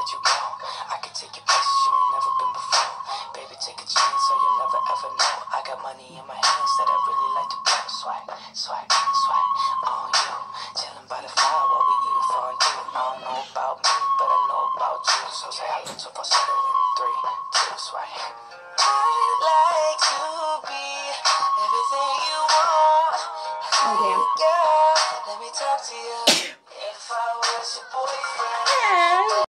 let you go. I can take you places you ain't never been before. Baby, take a chance so you'll never ever know. I got money in my hands that I really like to blow. Swipe, swipe, swipe on you. Chilling by the fire while we eating fondue. I don't know about me, but I know about you. So say hello to falsetto in 3, 2, swipe. I'd like to be everything you want. Oh, damn. Girl, let me talk to you. If I was your boy,